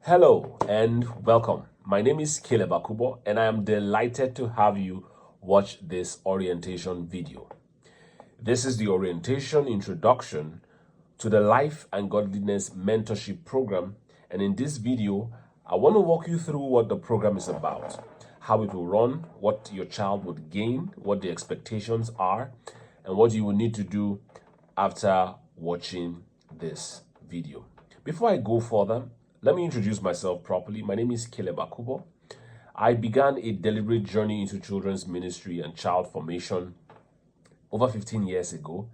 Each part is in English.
Hello and welcome. My name is Caleb Akubo and I am delighted to have you watch this orientation video. This is the orientation introduction to the Life and Godliness Mentorship program, and in this video I want to walk you through what the program is about, how it will run, what your child would gain, what the expectations are, and what you will need to do after watching this video. Before I go further, let me introduce myself properly. My name is Caleb Akubo. I began a deliberate journey into children's ministry and child formation over 15 years ago.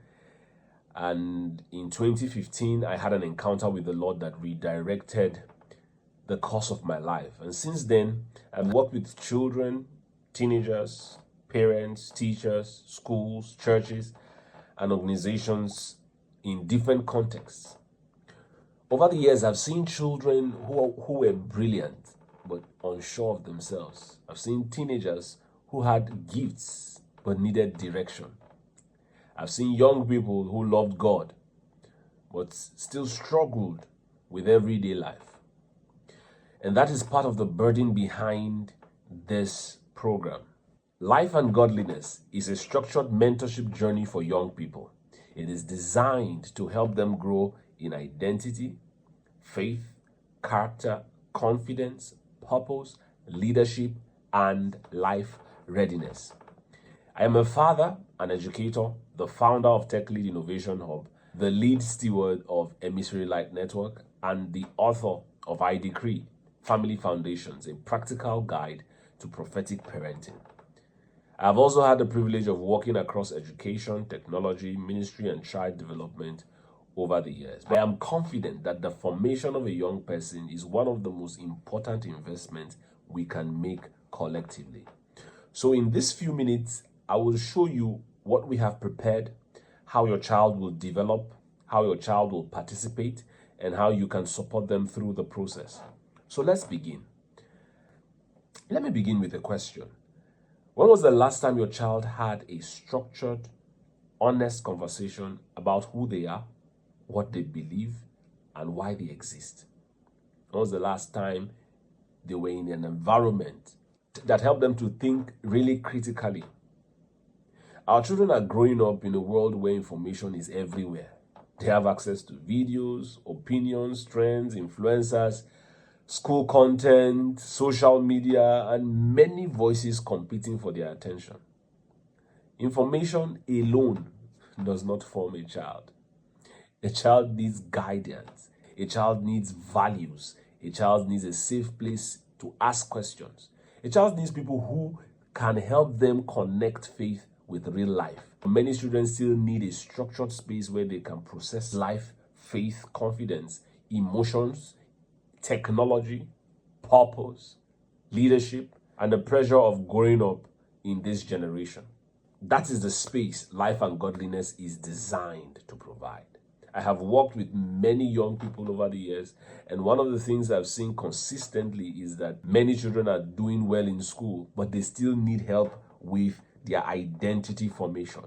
And in 2015, I had an encounter with the Lord that redirected the course of my life. And since then, I've worked with children, teenagers, parents, teachers, schools, churches, and organizations in different contexts. Over the years, I've seen children who were brilliant but unsure of themselves. I've seen teenagers who had gifts but needed direction. I've seen young people who loved God but still struggled with everyday life. And that is part of the burden behind this program. Life and Godliness is a structured mentorship journey for young people. It is designed to help them grow in identity, faith, character, confidence, purpose, leadership, and life readiness. I am a father, an educator, the founder of Tech Lead Innovation Hub, the lead steward of Emissary Light Network, and the author of I Decree, Family Foundations, a practical guide to prophetic parenting. I have also had the privilege of working across education, technology, ministry, and child development over the years. But I am confident that the formation of a young person is one of the most important investments we can make collectively. So in this few minutes, I will show you what we have prepared, how your child will develop, how your child will participate, and how you can support them through the process. So let's begin. Let me begin with a question. When was the last time your child had a structured, honest conversation about who they are, what they believe, and why they exist? When was the last time they were in an environment that helped them to think really critically? Our children are growing up in a world where information is everywhere. They have access to videos, opinions, trends, influencers, school content, social media, and many voices competing for their attention. Information alone does not form a child. A child needs guidance. A child needs values. A child needs a safe place to ask questions. A child needs people who can help them connect faith with real life. Many children still need a structured space where they can process life, faith, confidence, emotions, technology, purpose, leadership, and the pressure of growing up in this generation. That is the space Life and Godliness is designed to provide. I have worked with many young people over the years, and one of the things I've seen consistently is that many children are doing well in school, but they still need help with their identity formation.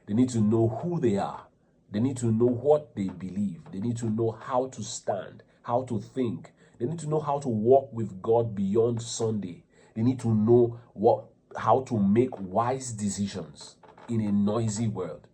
They need to know who they are. They need to know what they believe. They need to know how to stand, how to think. They need to know how to walk with God beyond Sunday. They need to know how to make wise decisions in a noisy world.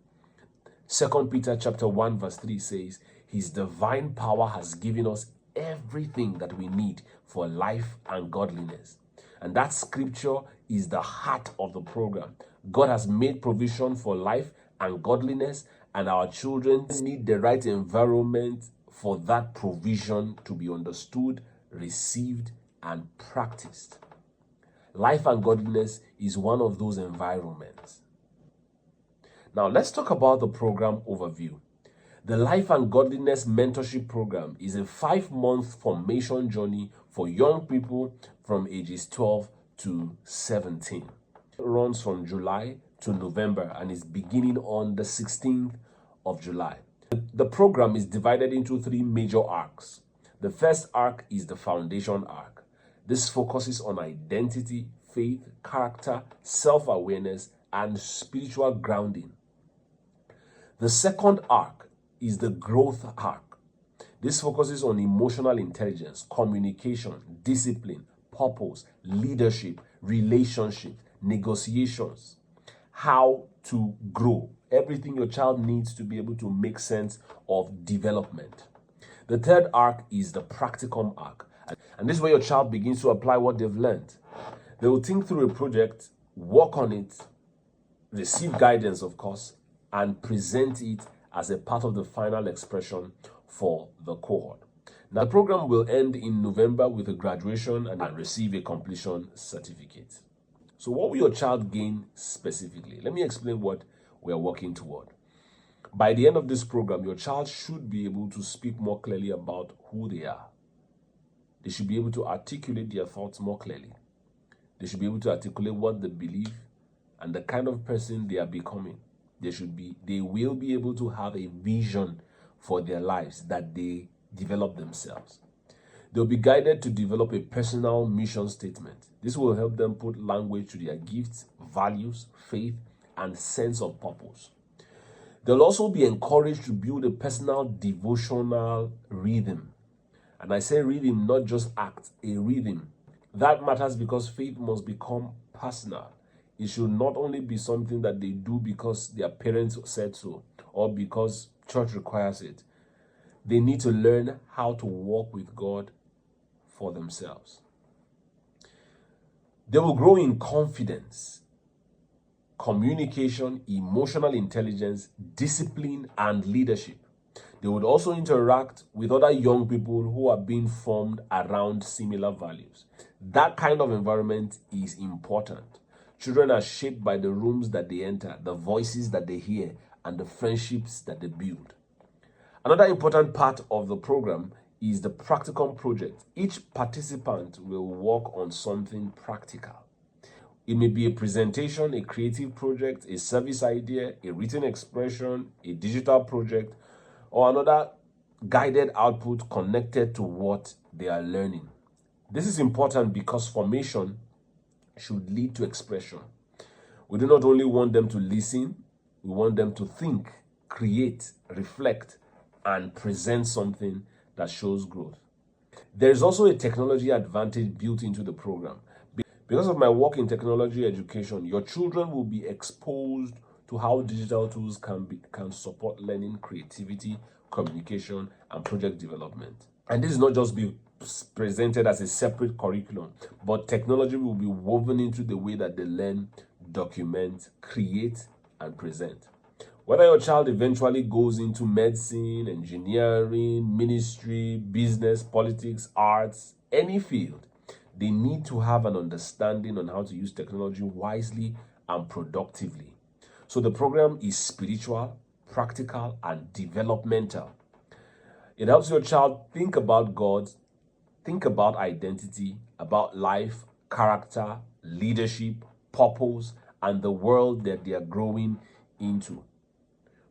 2 Peter chapter 1 verse 3 says, His divine power has given us everything that we need for life and godliness. And that scripture is the heart of the program. God has made provision for life and godliness, and our children need the right environment for that provision to be understood, received, and practiced. Life and godliness is one of those environments. Now, let's talk about the program overview. The Life and Godliness Mentorship Program is a 5-month formation journey for young people from ages 12 to 17. It runs from July to November and is beginning on the 16th of July. The program is divided into 3 major arcs. The first arc is the foundation arc. This focuses on identity, faith, character, self-awareness, and spiritual grounding. The second arc is the growth arc. This focuses on emotional intelligence, communication, discipline, purpose, leadership, relationships, negotiations, how to grow. Everything your child needs to be able to make sense of development. The third arc is the practicum arc. And this is where your child begins to apply what they've learned. They will think through a project, work on it, receive guidance, of course, and present it as a part of the final expression for the cohort. Now, the program will end in November with a graduation and receive a completion certificate. So what will your child gain specifically? Let me explain what we're working toward. By the end of this program, your child should be able to speak more clearly about who they are. They should be able to articulate their thoughts more clearly. They should be able to articulate what they believe and the kind of person they are becoming. They will be able to have a vision for their lives that they develop themselves. They'll be guided to develop a personal mission statement. This will help them put language to their gifts, values, faith, and sense of purpose. They'll also be encouraged to build a personal devotional rhythm. And I say rhythm, not just act, a rhythm. That matters because faith must become personal. It should not only be something that they do because their parents said so or because church requires it. They need to learn how to walk with God for themselves. They will grow in confidence, communication, emotional intelligence, discipline, and leadership. They would also interact with other young people who are being formed around similar values. That kind of environment is important. Children are shaped by the rooms that they enter, the voices that they hear, and the friendships that they build. Another important part of the program is the practicum project. Each participant will work on something practical. It may be a presentation, a creative project, a service idea, a written expression, a digital project, or another guided output connected to what they are learning. This is important because formation should lead to expression. We do not only want them to listen, we want them to think, create, reflect, and present something that shows growth. There is also a technology advantage built into the program. Because of my work in technology education, your children will be exposed to how digital tools can support learning, creativity, communication, and project development. And this is not just be presented as a separate curriculum, but technology will be woven into the way that they learn, document, create, and present. Whether your child eventually goes into medicine, engineering, ministry, business, politics, arts, any field, they need to have an understanding on how to use technology wisely and productively. So the program is spiritual, practical, and developmental. It helps your child think about God, think about identity, about life, character, leadership, purpose, and the world that they are growing into.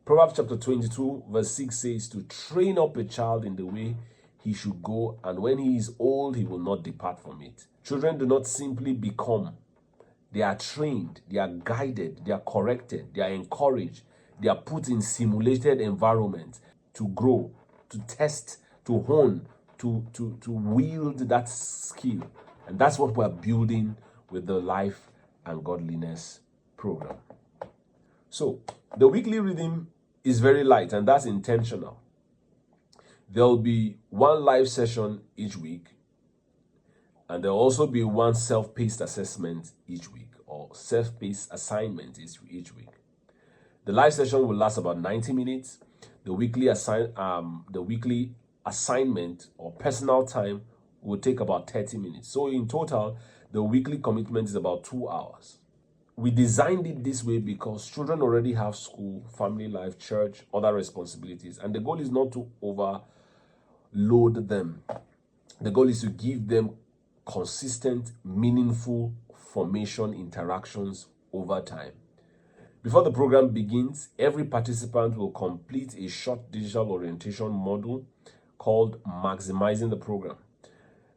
Proverbs chapter 22 verse 6 says to train up a child in the way he should go, and when he is old, he will not depart from it. Children do not simply become. They are trained, they are guided, they are corrected, they are encouraged, they are put in simulated environments to grow, to test, to hone, to wield that skill. And that's what we're building with the Life and Godliness program. So the weekly rhythm is very light, and that's intentional. There'll be one live session each week, and there'll also be one self-paced assessment each week, or self-paced assignment each week. The live session will last about 90 minutes. The weekly assignment or personal time will take about 30 minutes. So in total, the weekly commitment is about 2 hours. We designed it this way because children already have school, family life, church, other responsibilities, and the goal is not to overload them. The goal is to give them consistent, meaningful formation interactions over time. Before the program begins, every participant will complete a short digital orientation module called Maximizing the Program.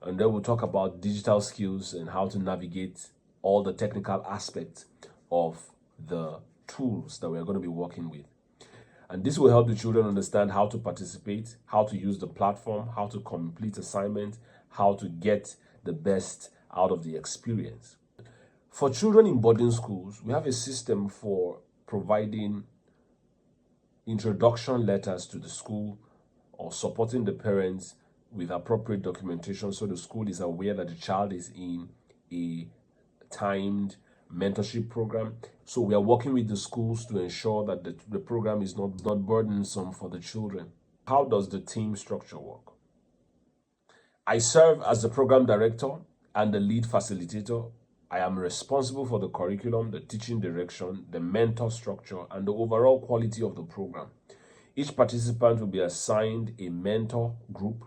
And then we'll talk about digital skills and how to navigate all the technical aspects of the tools that we're going to be working with. And this will help the children understand how to participate, how to use the platform, how to complete assignments, how to get the best out of the experience. For children in boarding schools, we have a system for providing introduction letters to the school or supporting the parents with appropriate documentation so the school is aware that the child is in a timed mentorship program. So we are working with the schools to ensure that the program is not burdensome for the children. How does the team structure work? I serve as the program director and the lead facilitator. I am responsible for the curriculum, the teaching direction, the mentor structure, and the overall quality of the program. Each participant will be assigned a mentor group,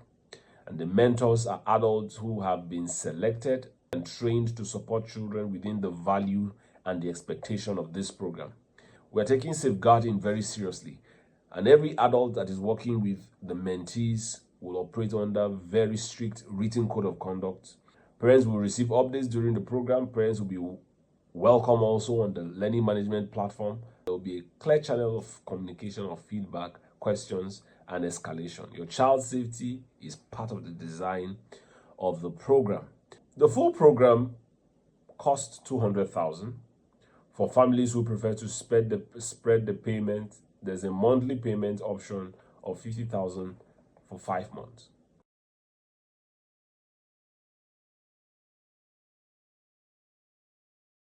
and the mentors are adults who have been selected and trained to support children within the value and the expectation of this program. We are taking safeguarding very seriously, and every adult that is working with the mentees will operate under very strict written code of conduct. Parents will receive updates during the program. Parents will be welcome also on the learning management platform. There will be a clear channel of communication of feedback, questions, and escalation. Your child's safety is part of the design of the program. The full program costs $200,000. For families who prefer to spread the payment, there's a monthly payment option of $50,000 for 5 months.